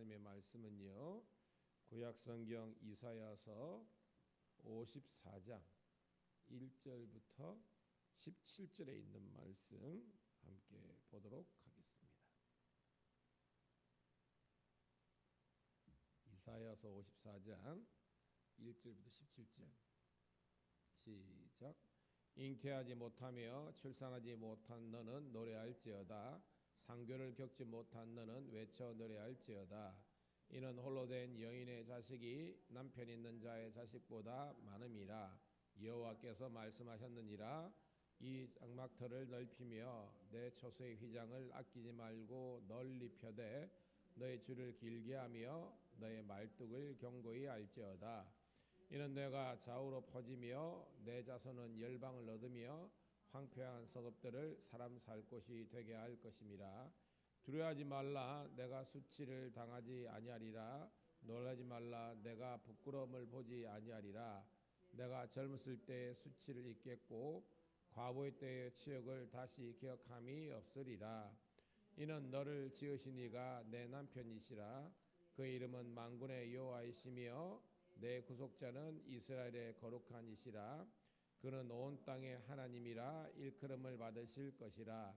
하나님의 말씀은요, 구약성경 이사야서 54장 1절부터 17절에 있는 말씀 함께 보도록 하겠습니다. 이사야서 54장 1절부터 17절 시작. 잉태하지 못하며 출산하지 못한 너는 노래할지어다. 상교를 겪지 못한 너는 외쳐 노래할지어다. 이는 홀로 된 여인의 자식이 남편 있는 자의 자식보다 많음이라. 여호와께서 말씀하셨느니라. 이 장막터를 넓히며 내 처소의 휘장을 아끼지 말고 널리 펴되 너의 줄을 길게 하며 너의 말뚝을 견고히 알지어다. 이는 내가 좌우로 퍼지며 내 자손은 열방을 얻으며 황폐한 성읍들을 사람 살 곳이 되게 할 것임이라. 두려워하지 말라. 내가 수치를 당하지 아니하리라. 놀라지 말라. 내가 부끄러움을 보지 아니하리라. 내가 젊었을 때의 수치를 잊겠고 과부의 때의 치욕을 다시 기억함이 없으리라. 이는 너를 지으신 이가 내 남편이시라. 그 이름은 만군의 여호와이시며 내 구속자는 이스라엘의 거룩한 이시라. 그는 온 땅의 하나님이라. 일컬음을 받으실 것이라.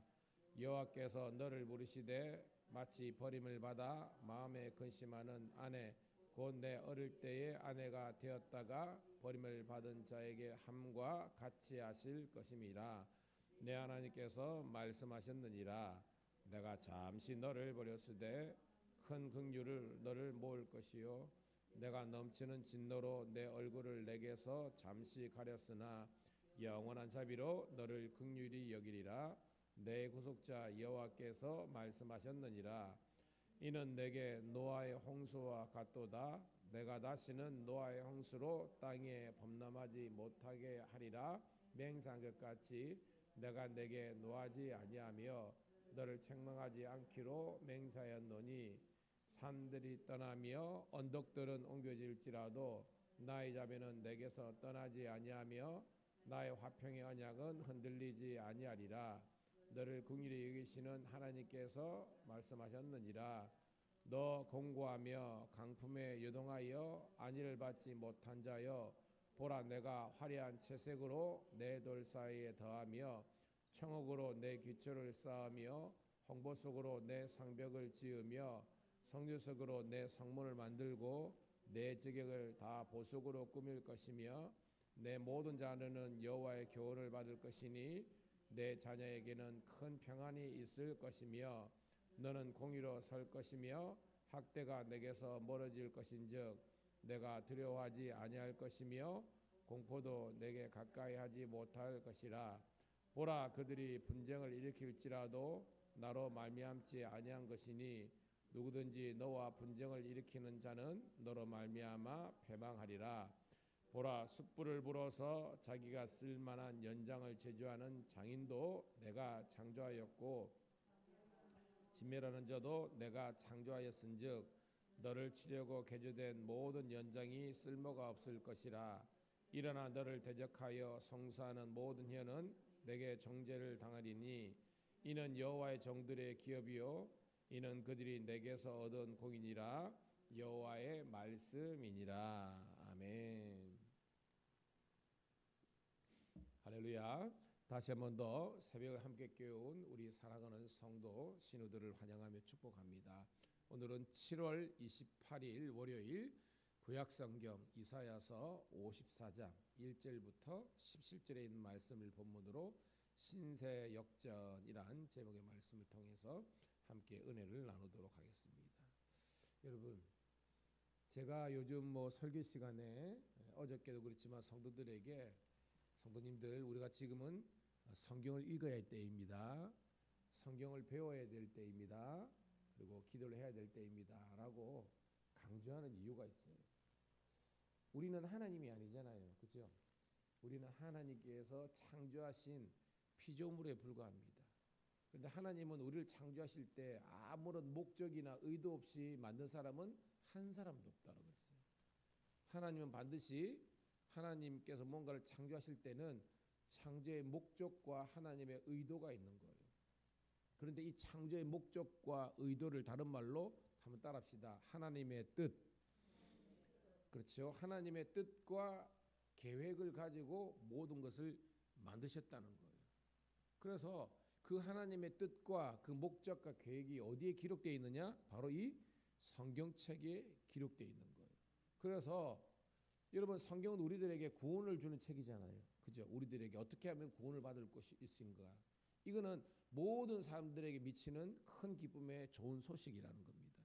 여호와께서 너를 부르시되 마치 버림을 받아 마음에 근심하는 아내 곧 내 어릴 때의 아내가 되었다가 버림을 받은 자에게 함과 같이 하실 것임이라. 내 하나님께서 말씀하셨느니라. 내가 잠시 너를 버렸으되 큰 긍휼을 너를 모을 것이요 내가 넘치는 진노로 내 얼굴을 내게서 잠시 가렸으나 영원한 자비로 너를 긍휼히 여기리라. 내 구속자 여호와께서 말씀하셨느니라. 이는 내게 노아의 홍수와 같도다. 내가 다시는 노아의 홍수로 땅에 범람하지 못하게 하리라. 맹세한 것 같이 내가 내게 노하지 아니하며 너를 책망하지 않기로 맹세하였노니 산들이 떠나며 언덕들은 옮겨질지라도 나의 자비는 내게서 떠나지 아니하며 나의 화평의 언약은 흔들리지 아니하리라. 너를 긍휼히 여기시는 하나님께서 말씀하셨느니라. 너 공고하며 강품에 요동하여 안위를 받지 못한 자여, 보라 내가 화려한 채색으로 내 돌 사이에 더하며 청옥으로 내 기초를 쌓으며 홍보 속으로 내 상벽을 지으며 성유석으로 내 성문을 만들고 내 저격을 다 보석으로 꾸밀 것이며 내 모든 자녀는 여호와의 교훈을 받을 것이니 내 자녀에게는 큰 평안이 있을 것이며 너는 공의로 설 것이며 학대가 내게서 멀어질 것인즉 내가 두려워하지 아니할 것이며 공포도 내게 가까이 하지 못할 것이라. 보라 그들이 분쟁을 일으킬지라도 나로 말미암지 아니한 것이니 누구든지 너와 분쟁을 일으키는 자는 너로 말미암아 패망하리라. 보라 숯불을 불어서 자기가 쓸만한 연장을 제조하는 장인도 내가 창조하였고 진멸하는 자도 내가 창조하였은즉 너를 치려고 개조된 모든 연장이 쓸모가 없을 것이라. 일어나 너를 대적하여 성사하는 모든 혀는 내게 정죄를 당하리니 이는 여호와의 종들의 기업이요 이는 그들이 내게서 얻은 공이니라. 여호와의 말씀이니라. 아멘. 할렐루야. 다시 한 번 더 새벽을 함께 깨운 우리 사랑하는 성도 신우들을 환영하며 축복합니다. 오늘은 7월 28일 월요일 구약성경 이사야서 54장 1절부터 17절에 있는 말씀을 본문으로 신세역전이란 제목의 말씀을 통해서 함께 은혜를 나누도록 하겠습니다. 여러분, 제가 요즘 설교 시간에 어저께도 그렇지만 성도들에게 성도님들 우리가 지금은 성경을 읽어야 할 때입니다. 성경을 배워야 될 때입니다. 그리고 기도를 해야 될 때입니다. 라고 강조하는 이유가 있어요. 우리는 하나님이 아니잖아요. 그렇죠? 우리는 하나님께서 창조하신 피조물에 불과합니다. 그런데 하나님은 우리를 창조하실 때 아무런 목적이나 의도 없이 만든 사람은 한 사람도 없다고 했어요. 하나님은 반드시 하나님께서 뭔가를 창조하실 때는 창조의 목적과 하나님의 의도가 있는 거예요. 그런데 이 창조의 목적과 의도를 다른 말로 한번 따라합시다. 하나님의 뜻. 그렇죠. 하나님의 뜻과 계획을 가지고 모든 것을 만드셨다는 거예요. 그래서 그 하나님의 뜻과 그 목적과 계획이 어디에 기록되어 있느냐? 바로 이 성경책에 기록되어 있는 거예요. 그래서 여러분, 성경은 우리들에게 구원을 주는 책이잖아요. 그죠? 우리들에게 어떻게 하면 구원을 받을 것인가? 이거는 모든 사람들에게 미치는 큰 기쁨의 좋은 소식이라는 겁니다.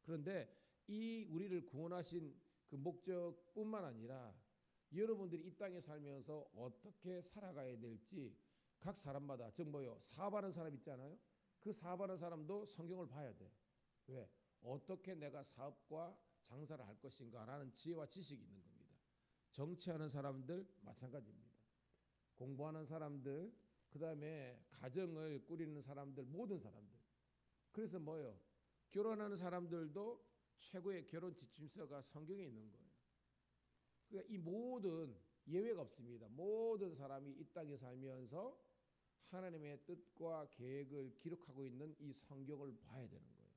그런데 이 우리를 구원하신 그 목적뿐만 아니라 여러분들이 이 땅에 살면서 어떻게 살아가야 될지 각 사람마다, 즉 뭐요? 사업하는 사람 있잖아요. 그 사업하는 사람도 성경을 봐야 돼. 왜? 어떻게 내가 사업과 장사를 할 것인가라는 지혜와 지식이 있는 겁니다. 정치하는 사람들 마찬가지입니다. 공부하는 사람들, 그 다음에 가정을 꾸리는 사람들, 모든 사람들. 그래서 뭐요? 결혼하는 사람들도 최고의 결혼 지침서가 성경에 있는 거예요. 그러니까 이 모든 예외가 없습니다. 모든 사람이 이 땅에 살면서 하나님의 뜻과 계획을 기록하고 있는 이 성경을 봐야 되는 거예요.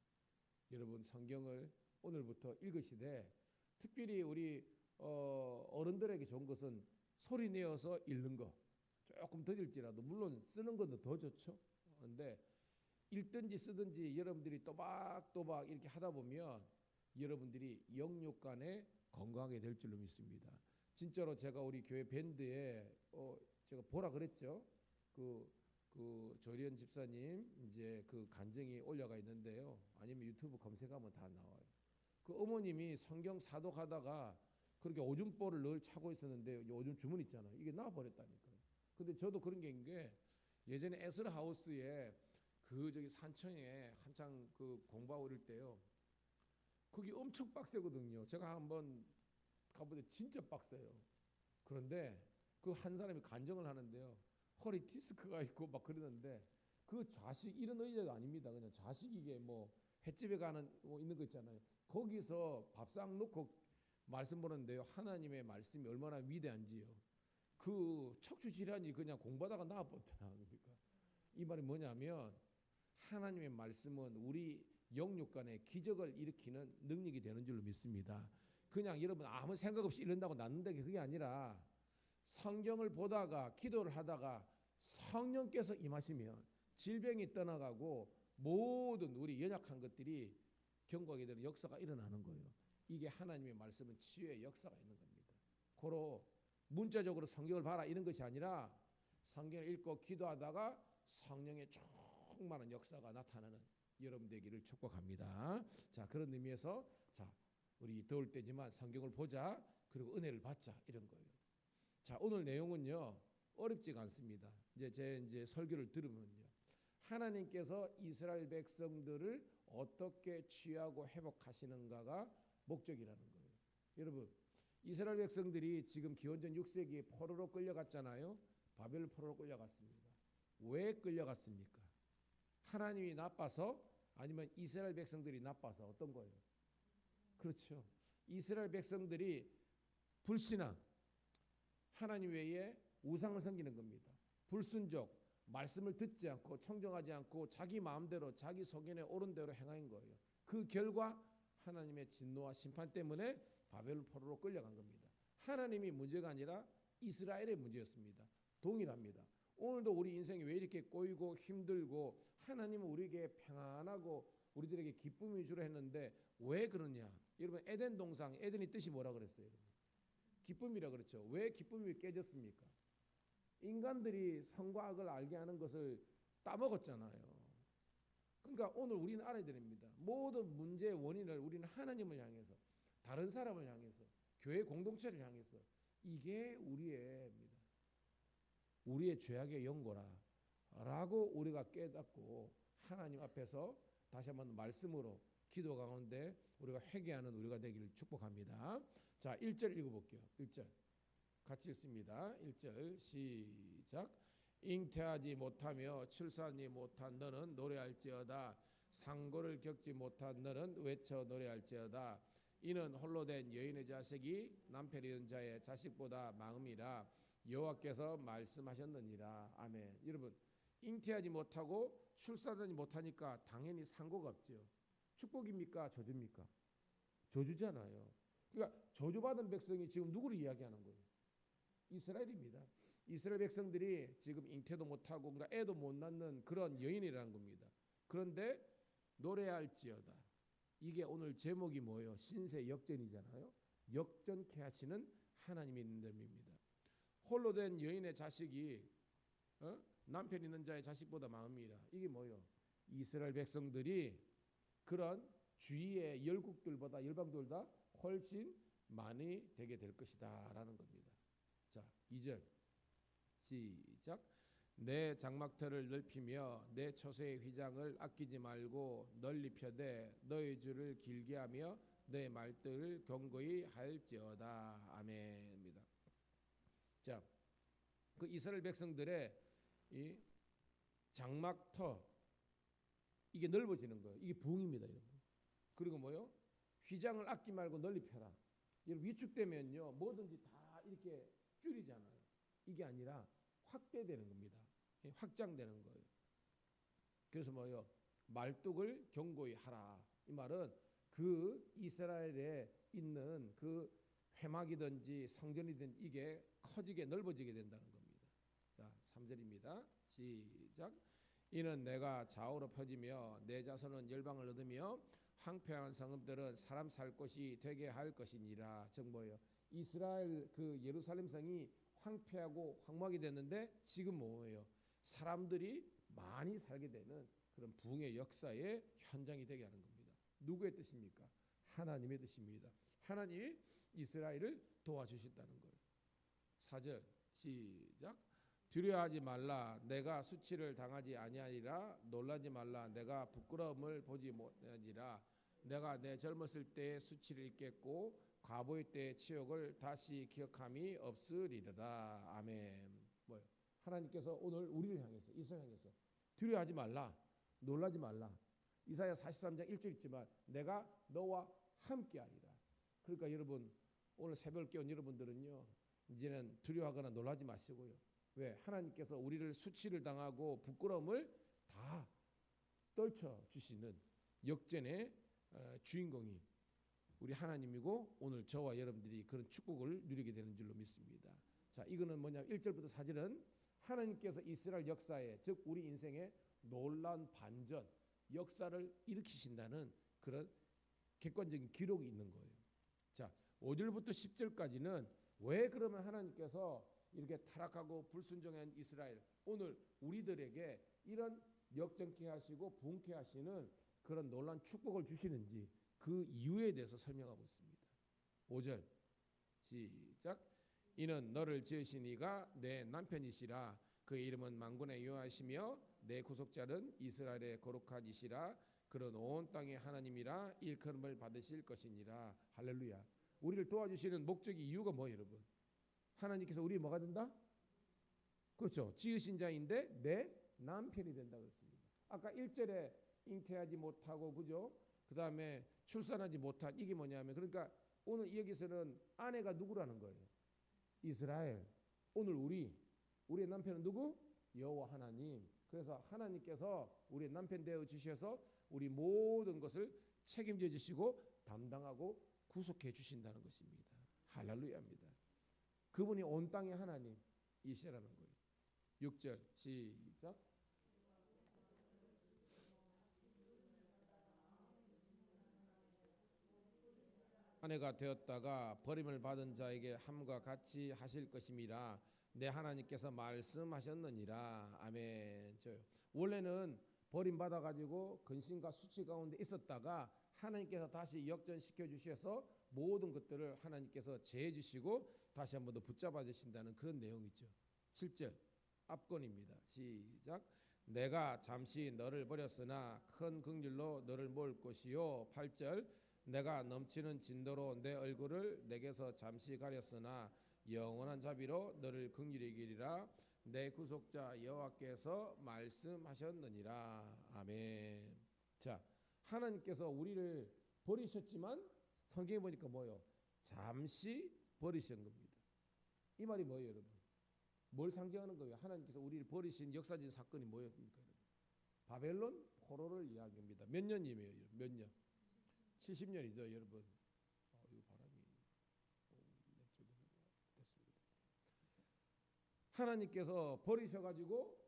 여러분, 성경을 오늘부터 읽으시되 특별히 우리 어른들에게 좋은 것은 소리 내어서 읽는 거. 조금 더딜지라도 물론 쓰는 것도 더 좋죠. 그런데 읽든지 쓰든지 여러분들이 또박또박 이렇게 하다 보면 여러분들이 영육간에 건강하게 될 줄로 믿습니다. 진짜로 제가 우리 교회 밴드에 제가 보라 그랬죠. 그 조리현 집사님 이제 그 간증이 올려가 있는데요. 아니면 유튜브 검색하면 다 나와요. 그 어머님이 성경 사독하다가 그렇게 오줌볼을 늘 차고 있었는데 오줌 주문 있잖아요. 이게 나와버렸다니까요. 근데 저도 그런 게 있는 게 예전에 에스라 하우스에 그 저기 산청에 한창 그 공부하고 이럴 때요. 거기 엄청 빡세거든요. 제가 한번 가보는데 진짜 빡세요. 그런데 그 한 사람이 간증을 하는데요. 허리 디스크가 있고 막 그러는데 그 좌식 이런 의자가 아닙니다. 그냥 좌식 이게 뭐 횟집에 가는 뭐 있는 거 있잖아요. 거기서 밥상 놓고 말씀 보는데요. 하나님의 말씀이 얼마나 위대한지요. 그 척추 질환이 그냥 공부하다가 나아버렸더라. 그러니까 이 말이 뭐냐면 하나님의 말씀은 우리 영육간에 기적을 일으키는 능력이 되는 줄로 믿습니다. 그냥 여러분 아무 생각 없이 이런다고 낫는다 그게 아니라 성경을 보다가 기도를 하다가 성령께서 임하시면 질병이 떠나가고 모든 우리 연약한 것들이 견고하게 되는 역사가 일어나는 거예요. 이게 하나님의 말씀은 치유의 역사가 있는 겁니다. 고로 문자적으로 성경을 봐라 이런 것이 아니라 성경을 읽고 기도하다가 성령의 충만한 역사가 나타나는 여러분 되기를 축복합니다. 자, 그런 의미에서 자, 우리 더울 때지만 성경을 보자. 그리고 은혜를 받자 이런 거예요. 자, 오늘 내용은요. 어렵지가 않습니다. 이제 설교를 들으면요. 하나님께서 이스라엘 백성들을 어떻게 취하고 회복하시는가가 목적이라는 거예요. 여러분, 이스라엘 백성들이 지금 기원전 6세기에 포로로 끌려갔잖아요. 바벨 포로로 끌려갔습니다. 왜 끌려갔습니까? 하나님이 나빠서 아니면 이스라엘 백성들이 나빠서 어떤 거예요? 그렇죠. 이스라엘 백성들이 불신앙, 하나님 외에 우상을 섬기는 겁니다. 불순종, 말씀을 듣지 않고 청정하지 않고 자기 마음대로 자기 소견에 옳은 대로 행한 거예요. 그 결과 하나님의 진노와 심판 때문에 바벨 포로로 끌려간 겁니다. 하나님이 문제가 아니라 이스라엘의 문제였습니다. 동일합니다. 오늘도 우리 인생이 왜 이렇게 꼬이고 힘들고 하나님은 우리에게 평안하고 우리들에게 기쁨이 주려 했는데 왜 그러냐? 여러분 에덴 동상 에덴의 뜻이 뭐라 그랬어요? 기쁨이라 그랬죠. 왜 기쁨이 깨졌습니까? 인간들이 선과 악을 알게 하는 것을 따먹었잖아요. 그러니까 오늘 우리는 알아야 됩니다. 모든 문제의 원인을 우리는 하나님을 향해서 다른 사람을 향해서 교회 공동체를 향해서 이게 우리의 죄악의 연고라라고 우리가 깨닫고 하나님 앞에서 다시 한번 말씀으로 기도 가운데 우리가 회개하는 우리가 되기를 축복합니다. 자, 1절 읽어볼게요. 1절 같이 읽습니다. 1절 시작. 잉태하지 못하며 출산하지 못한 너는 노래할지어다. 상고를 겪지 못한 너는 외쳐 노래할지어다. 이는 홀로 된 여인의 자식이 남편 잃은 자의 자식보다 마음이라 여호와께서 말씀하셨느니라. 아멘. 여러분 잉태하지 못하고 출산하지 못하니까 당연히 상고가 없죠. 축복입니까? 저주입니까? 저주잖아요. 그러니까 저주받은 백성이 지금 누구를 이야기하는 거예요? 이스라엘입니다. 이스라엘 백성들이 지금 잉태도 못하고 그러니까 애도 못 낳는 그런 여인이라는 겁니다. 그런데 노래할지어다. 이게 오늘 제목이 뭐예요? 신세 역전이잖아요. 역전케 하시는 하나님의 인됨입니다. 홀로 된 여인의 자식이 남편 있는 자의 자식보다 많습니다. 이게 뭐예요? 이스라엘 백성들이 그런 주위의 열국들보다 열방들보다 훨씬 많이 되게 될 것이다 라는 겁니다. 자, 2절 시작. 내 장막터를 넓히며 내 처소의 휘장을 아끼지 말고 널리 펴되 너의 줄을 길게 하며 내 말들을 견고히 할지어다. 아멘입니다. 자, 그 이스라엘 백성들의 이 장막터 이게 넓어지는 거예요. 이게 부흥입니다, 여러분. 그리고 뭐요? 휘장을 아끼지 말고 널리 펴라. 여러분 위축되면요 뭐든지 다 이렇게 줄이잖아요. 이게 아니라 확대되는 겁니다. 확장되는 거예요. 그래서 뭐요? 말뚝을 견고히 하라. 이 말은 그 이스라엘에 있는 그 회막이든지 성전이든 이게 커지게 넓어지게 된다는 겁니다. 자, 3절입니다. 시작. 이는 내가 좌우로 퍼지며 내 자손은 열방을 얻으며 황폐한 성읍들은 사람 살 곳이 되게 할 것이니라. 즉 뭐예요? 이스라엘 그 예루살렘 성이 황폐하고 황무하게 됐는데 지금 뭐예요? 사람들이 많이 살게 되는 그런 부흥의 역사의 현장이 되게 하는 겁니다. 누구의 뜻입니까? 하나님의 뜻입니다. 하나님이 이스라엘을 도와주신다는 거예요. 4절 시작. 두려워하지 말라. 내가 수치를 당하지 아니하리라. 놀라지 말라. 내가 부끄러움을 보지 못하니라. 내가 내 젊었을 때의 수치를 잊겠고 과부의 때의 치욕을 다시 기억함이 없으리로다. 아멘. 뭐요? 하나님께서 오늘 우리를 향해서 이스라엘 향해서 두려워하지 말라. 놀라지 말라. 이사야 43장 1절 있지만 내가 너와 함께하리라. 그러니까 여러분 오늘 새벽 깨운 여러분들은요 이제는 두려워하거나 놀라지 마시고요. 왜? 하나님께서 우리를 수치를 당하고 부끄러움을 다 떨쳐 주시는 역전의 주인공이 우리 하나님이고 오늘 저와 여러분들이 그런 축복을 누리게 되는 줄로 믿습니다. 자, 이거는 뭐냐면 1절부터 4절은 하나님께서 이스라엘 역사에 즉 우리 인생의 놀라운 반전 역사를 일으키신다는 그런 객관적인 기록이 있는 거예요. 자, 5절부터 10절까지는 왜 그러면 하나님께서 이렇게 타락하고 불순종한 이스라엘 오늘 우리들에게 이런 역전케 하시고 부흥케 하시는 그런 놀라운 축복을 주시는지 그 이유에 대해서 설명하고 있습니다. 5절 시작. 이는 너를 지으신 이가 내 남편이시라. 그의 이름은 만군의 여호와시며 내 구속자는 이스라엘의 거룩한 이시라. 그는 온 땅의 하나님이라 일컬음을 받으실 것이니라. 할렐루야. 우리를 도와주시는 목적이 이유가 뭐예요, 여러분? 하나님께서 우리 뭐가 된다? 그렇죠. 지으신 자인데 내 남편이 된다 그랬습니다. 아까 1절에 잉태하지 못하고 그죠? 그 다음에 출산하지 못한 이게 뭐냐면 그러니까 오늘 여기서는 아내가 누구라는 거예요? 이스라엘. 오늘 우리의 남편은 누구? 여호와 하나님. 그래서 하나님께서 우리의 남편 되어 주셔서 우리 모든 것을 책임져 주시고 담당하고 구속해 주신다는 것입니다. 할렐루야입니다. 그분이 온 땅의 하나님이시라는 거예요. 6절 시작. 아내가 되었다가 버림을 받은 자에게 함과 같이 하실 것임이라. 내 하나님께서 말씀하셨느니라. 아멘. 원래는 버림받아 가지고 근심과 수치 가운데 있었다가 하나님께서 다시 역전시켜 주셔서 모든 것들을 하나님께서 제해 주시고 다시 한 번 더 붙잡아 주신다는 그런 내용이죠. 7절 앞권입니다. 시작. 내가 잠시 너를 버렸으나 큰 긍휼로 너를 모을 것이요. 8절 내가 넘치는 진도로 내 얼굴을 내게서 잠시 가렸으나 영원한 자비로 너를 긍휼히 여기리라. 내 구속자 여호와께서 말씀하셨느니라. 아멘. 자, 하나님께서 우리를 버리셨지만 성경에 보니까 뭐요? 잠시 버리신 겁니다. 이 말이 뭐예요, 여러분? 뭘 상징하는 거예요? 하나님께서 우리를 버리신 역사적인 사건이 뭐였습니까? 바벨론 포로를 이야기합니다. 몇 년이에요? 몇 년? 70년이죠, 여러분. 이 바람이 내 쪽으로 됐습니다. 하나님께서 버리셔가지고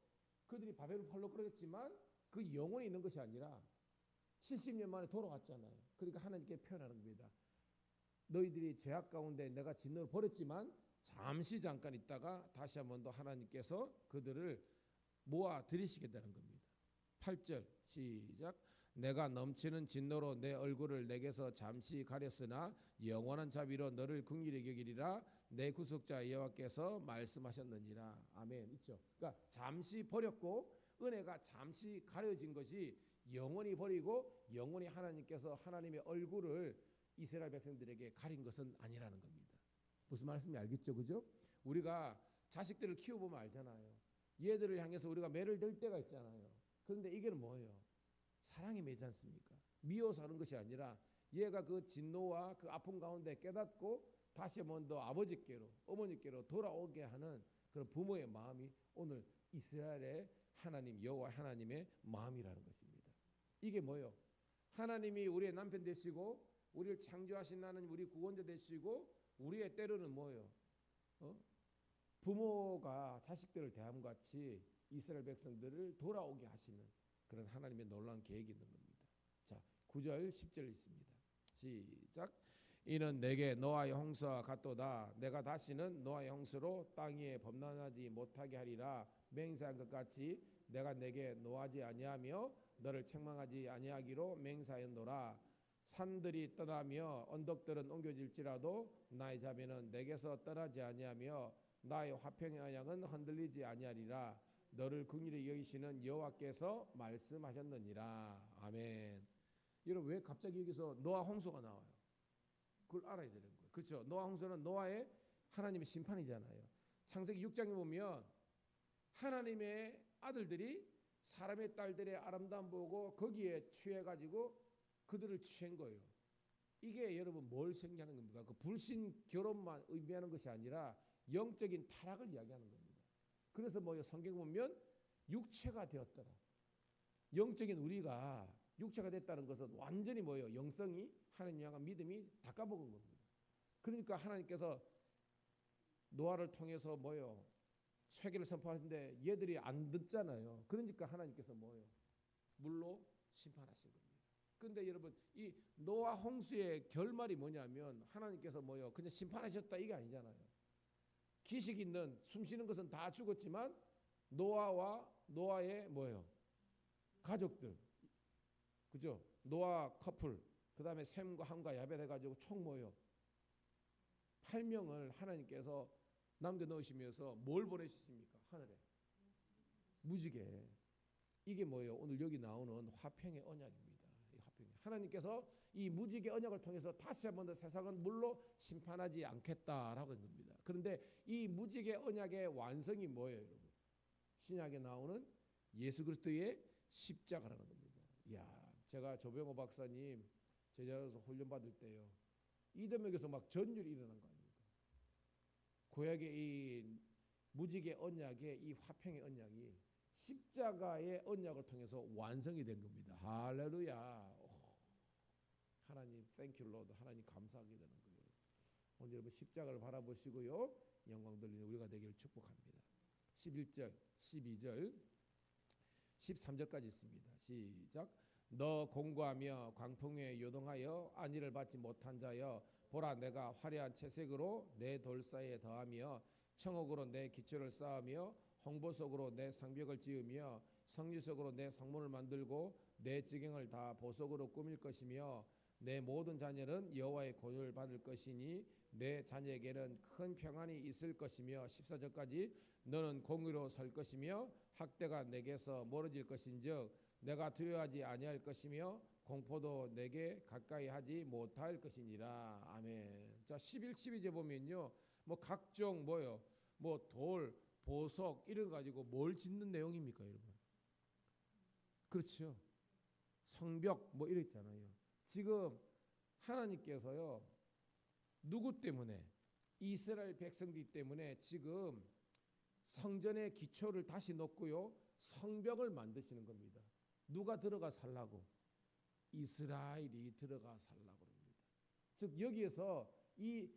그들이 바벨론 팔로 끌어갔지만 그 영원히 있는 것이 아니라 70년 만에 돌아왔잖아요. 그러니까 하나님께 표현하는 겁니다. 너희들이 죄악 가운데 내가 진노를 버렸지만 잠깐 있다가 다시 한 번 더 하나님께서 그들을 모아 들이시겠다는 겁니다. 8절 시작. 내가 넘치는 진노로 내 얼굴을 내게서 잠시 가렸으나 영원한 자비로 너를 긍휼히 여기리라 내 구속자 여호와께서 말씀하셨느니라. 아멘. 있죠. 그러니까 잠시 버렸고 은혜가 잠시 가려진 것이 영원히 버리고 영원히 하나님께서 하나님의 얼굴을 이스라엘 백성들에게 가린 것은 아니라는 겁니다. 무슨 말씀인지 알겠죠? 그죠? 우리가 자식들을 키워보면 알잖아요. 얘들을 향해서 우리가 매를 들 때가 있잖아요. 그런데 이게 뭐예요? 사랑이 매지 않습니까? 미워서 하는 것이 아니라 얘가 그 진노와 그 아픔 가운데 깨닫고 다시 한번 더 아버지께로 어머니께로 돌아오게 하는 그런 부모의 마음이 오늘 이스라엘의 하나님 여호와 하나님의 마음이라는 것입니다. 이게 뭐예요? 하나님이 우리의 남편 되시고 우리를 창조하신 하나님 우리 구원자 되시고 우리의 때로는 뭐예요? 부모가 자식들을 대함 같이 이스라엘 백성들을 돌아오게 하시는 그런 하나님의 놀라운 계획이 있는 겁니다. 자, 9절 10절 있습니다. 시작. 이는 내게 노아의 홍수와 같도다. 내가 다시는 노아의 홍수로 땅 위에 범람하지 못하게 하리라. 맹세한 것 같이 내가 내게 노하지 아니하며 너를 책망하지 아니하기로 맹세하였노라. 산들이 떠나며 언덕들은 옮겨질지라도 나의 자비는 내게서 떠나지 아니하며 나의 화평의 언약은 흔들리지 아니하리라. 너를 긍휼히 여기시는 여호와께서 말씀하셨느니라. 아멘. 여러분 왜 갑자기 여기서 노아 홍수가 나와요? 그걸 알아야 되는 거예요. 그렇죠? 노아 홍수는 노아의 하나님의 심판이잖아요. 창세기 6장에 보면 하나님의 아들들이 사람의 딸들의 아름다움 보고 거기에 취해가지고 그들을 취한 거예요. 이게 여러분 뭘 생각하는 겁니까? 그 불신 결혼만 의미하는 것이 아니라 영적인 타락을 이야기하는 겁니다. 그래서 뭐요? 성경 보면 육체가 되었더라. 영적인 우리가 육체가 됐다는 것은 완전히 뭐예요? 영성이 하나님 향한 믿음이 다 까먹은 겁니다. 그러니까 하나님께서 노아를 통해서 뭐예요? 쇠기를 선포하는데 얘들이 안 듣잖아요. 그러니까 하나님께서 뭐예요? 물로 심판하신 겁니다. 그런데 여러분 이 노아 홍수의 결말이 뭐냐면 하나님께서 뭐예요? 그냥 심판하셨다 이게 아니잖아요. 기식 있는 숨 쉬는 것은 다 죽었지만 노아와 노아의 뭐예요? 가족들, 그죠? 노아 커플, 그 다음에 셈과 함과 야벳 해가지고 총 뭐예요? 8명을 하나님께서 남겨 넣으시면서 뭘 보내주십니까? 하늘에 무지개. 이게 뭐예요? 오늘 여기 나오는 화평의 언약입니다. 이 화평. 하나님께서 이 무지개 언약을 통해서 다시 한번 더 세상은 물로 심판하지 않겠다라고 했는 겁니다. 그런데 이 무지개 언약의 완성이 뭐예요, 여러분? 신약에 나오는 예수 그리스도의 십자가라는 겁니다. 이야, 제가 조병호 박사님 제자로서 훈련 받을 때요, 이대목에서 막 전율이 일어난 거 아닙니까? 구약의 이 무지개 언약의 이 화평의 언약이 십자가의 언약을 통해서 완성이 된 겁니다. 할렐루야. 하나님 땡큐 로드. 하나님 감사하게 되는 거예요. 오늘 여러분 십자가를 바라보시고요, 영광 돌리는 우리가 되기를 축복합니다. 11절 12절 13절까지 있습니다. 시작. 너 공고하며 광풍에 요동하여 안위를 받지 못한 자여, 보라 내가 화려한 채색으로 내 돌사에 더하며 청옥으로 내 기초를 쌓으며 홍보석으로 내 상벽을 지으며 성유석으로 내 성문을 만들고 내 지경을 다 보석으로 꾸밀 것이며 내 모든 자녀는 여호와의 권유를 받을 것이니 내 자녀에게는 큰 평안이 있을 것이며 14절까지 너는 공의로 설 것이며 학대가 내게서 멀어질 것인즉 내가 두려워하지 아니할 것이며 공포도 내게 가까이 하지 못할 것이니라. 아멘. 자, 11, 12절 보면요, 뭐 각종 뭐요, 뭐 돌, 보석 이런 가지고 뭘 짓는 내용입니까, 여러분? 그렇죠. 성벽 뭐 이랬잖아요. 지금 하나님께서요, 누구 때문에? 이스라엘 백성들 때문에 지금 성전의 기초를 다시 놓고요, 성벽을 만드시는 겁니다. 누가 들어가 살라고? 이스라엘이 들어가 살라고 합니다. 즉 여기에서 이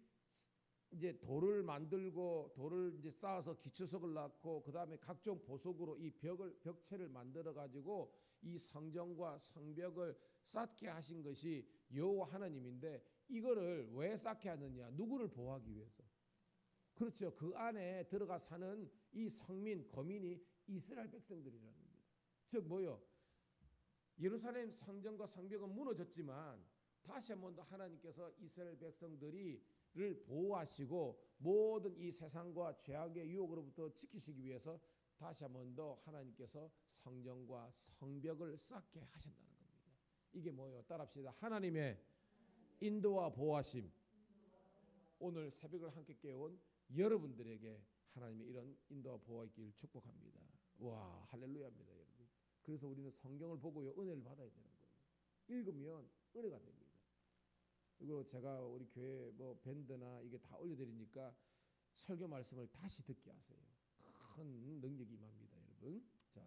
이제 돌을 만들고 돌을 이제 쌓아서 기초석을 낳고 그 다음에 각종 보석으로 이 벽체를 만들어 가지고 이 성전과 성벽을 쌓게 하신 것이 여호와 하나님인데 이거를 왜 쌓게 하느냐? 누구를 보호하기 위해서. 그렇죠. 그 안에 들어가 사는 이 성민 거민이 이스라엘 백성들이라는 겁니다. 즉 뭐요? 예루살렘 성전과 성벽은 무너졌지만 다시 한 번 더 하나님께서 이스라엘 백성들을 보호하시고 모든 이 세상과 죄악의 유혹으로부터 지키시기 위해서 다시 한 번 더 하나님께서 성전과 성벽을 쌓게 하신다는 겁니다. 이게 뭐예요? 따라합시다. 하나님의 인도와 보호하심. 오늘 새벽을 함께 깨운 여러분들에게 하나님의 이런 인도와 보호가 있기를 축복합니다. 와, 할렐루야입니다, 여러분. 그래서 우리는 성경을 보고요 은혜를 받아야 되는 거예요. 읽으면 은혜가 됩니다. 그리고 제가 우리 교회 뭐 밴드나 이게 다 올려드리니까 설교 말씀을 다시 듣게 하세요. 큰 능력이 임합니다, 여러분. 자,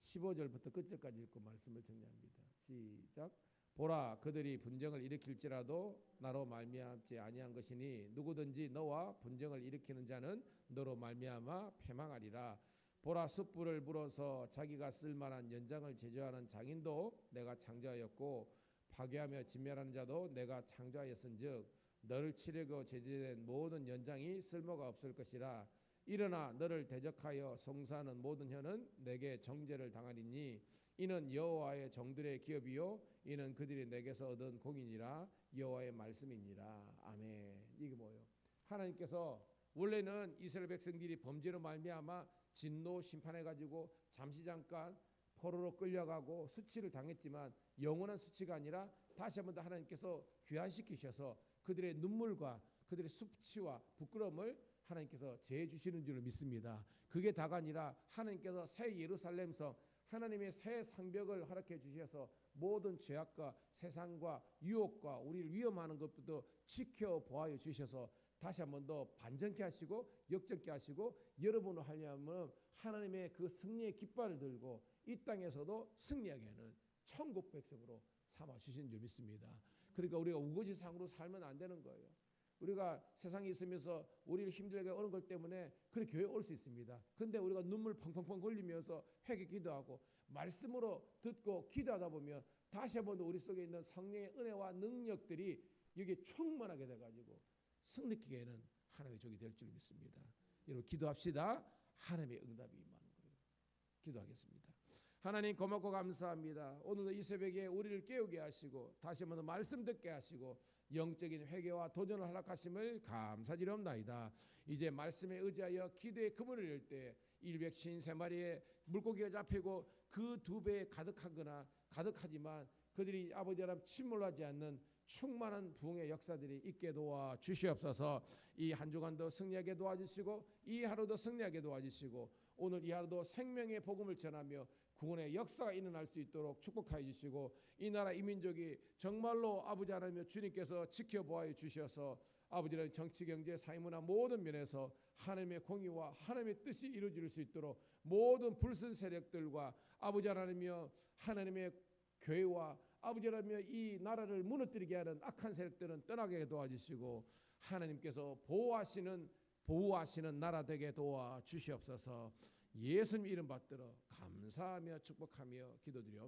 15절부터 끝절까지 읽고 말씀을 정리합니다. 시작. 보라, 그들이 분쟁을 일으킬지라도 나로 말미암지 아니한 것이니 누구든지 너와 분쟁을 일으키는 자는 너로 말미암아 패망하리라. 보라, 숯불을 불어서 자기가 쓸만한 연장을 제조하는 장인도 내가 창조하였고 파괴하며 진멸하는 자도 내가 창조하였은즉 너를 치려고 제재된 모든 연장이 쓸모가 없을 것이라. 일어나 너를 대적하여 송사하는 모든 혀는 내게 정죄를 당하리니 이는 여호와의 종들의 기업이요 이는 그들이 내게서 얻은 공이니라. 여호와의 말씀이니라. 아멘. 이게 뭐예요? 하나님께서 원래는 이스라엘 백성들이 범죄로 말미암아 진노 심판해 가지고 잠시 잠깐 포로로 끌려가고 수치를 당했지만 영원한 수치가 아니라 다시 한번 더 하나님께서 귀환시키셔서 그들의 눈물과 그들의 수치와 부끄러움을 하나님께서 제해 주시는 줄을 믿습니다. 그게 다가 아니라 하나님께서 새 예루살렘성 하나님의 새 성벽을 허락해 주셔서 모든 죄악과 세상과 유혹과 우리를 위험하는 것부터 지켜보아 주셔서 다시 한번 더 반전케 하시고 역전케 하시고 여러분을 하려면 하나님의 그 승리의 깃발을 들고 이 땅에서도 승리하게 하는 천국 백성으로 삼아 주신 줄 믿습니다. 그러니까 우리가 우거지상으로 살면 안 되는 거예요. 우리가 세상에 있으면서 우리를 힘들게 오는 것 때문에 그래 교회에 올 수 있습니다. 근데 우리가 눈물 펑펑펑 흘리면서 회개 기도하고 말씀으로 듣고 기도하다 보면 다시 한번 우리 속에 있는 성령의 은혜와 능력들이 여기에 충만하게 돼가지고 승리케 하는 하나님의 종이 될 줄 믿습니다. 여러분 기도합시다. 하나님의 응답이 임하는 거예요. 기도하겠습니다. 하나님 고맙고 감사합니다. 오늘도 이 새벽에 우리를 깨우게 하시고 다시 한번 말씀 듣게 하시고 영적인 회개와 도전을 허락하심을 감사드리옵나이다. 이제 말씀에 의지하여 기도의 그물을 열 때 153마리의 물고기가 잡히고 그 2배에 가득하거나 가득하지만 그들이 아버지 하나님 침몰하지 않는 충만한 부흥의 역사들이 있게 도와 주시옵소서. 이 한 주간도 승리하게 도와주시고 이 하루도 승리하게 도와주시고 오늘 이 하루도 생명의 복음을 전하며 구원의 역사가 일어날 수 있도록 축복하여 주시고 이 나라 이 민족이 정말로 아버지 하나님 주님께서 지켜보아 주셔서 아버지 하나님 정치 경제 사회문화 모든 면에서 하나님의 공의와 하나님의 뜻이 이루어질 수 있도록 모든 불순 세력들과 아버지 하나님이여 하나님의 교회와 아버지 하나님이여 이 나라를 무너뜨리게 하는 악한 세력들은 떠나게 도와주시고 하나님께서 보호하시는 나라 되게 도와 주시옵소서. 예수님 이름 받들어 감사하며 축복하며 기도드려